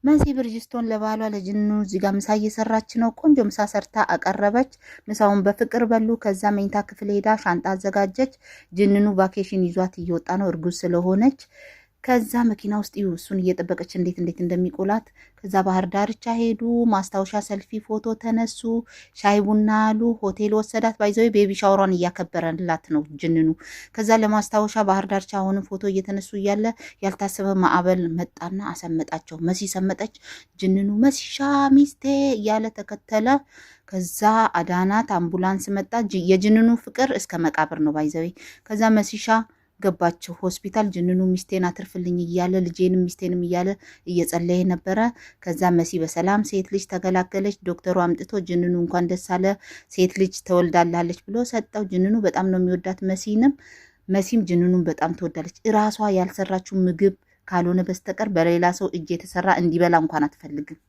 መሲ ብርጅስቶን ለባሏ ለጅኑ እዚህ ጋር ምሳ እየሰራች ነው። ቆንጆ ምሳ ሰርታ አቀረበች። ምሳውን በፍቅር በሉ። ከዛ መኝታ ክፍል ሄዳ ሻንጣ አዘጋጀች። ጅንኑ ቫኬሽን ይዟት እየወጣ ነው እርጉዝ ስለሆነች። ከዛ መኪና ውስጥ እሱን እየጠበቀች እንዴት እንደሚቆላት። ከዛ ባህር ዳርቻ ሄዱ። ማስታወሻ ሰልፊ ፎቶ ተነሱ። ሻይ ቡና አሉ። ሆቴል ወሰዳት። ባይዘው ቤቢ ሻወሯን እያከበረላት ነው ጅንኑ። ከዛ ለማስታወሻ ባህር ዳርቻ አሁንም ፎቶ እየተነሱ እያለ ያልታሰበ ማዕበል መጣና አሰመጣቸው። መሲ ሰመጠች። ጅንኑ መሲሻ ሚስቴ እያለ ተከተለ። ከዛ አዳናት። አምቡላንስ መጣ። የጅንኑ ፍቅር እስከ መቃብር ነው ባይዘው። ከዛ መሲሻ ገባቸው ሆስፒታል። ጅንኑ ሚስቴን አትርፍልኝ እያለ ልጄንም ሚስቴንም እያለ እየጸለየ ነበረ። ከዛ መሲ በሰላም ሴት ልጅ ተገላገለች። ዶክተሩ አምጥቶ ጅንኑ እንኳን ደስ አለ ሴት ልጅ ተወልዳላለች ብሎ ሰጠው። ጅንኑ በጣም ነው የሚወዳት መሲም ጅንኑን በጣም ትወዳለች። እራሷ ያልሰራችው ምግብ ካልሆነ በስተቀር በሌላ ሰው እጅ የተሰራ እንዲበላ እንኳን አትፈልግም።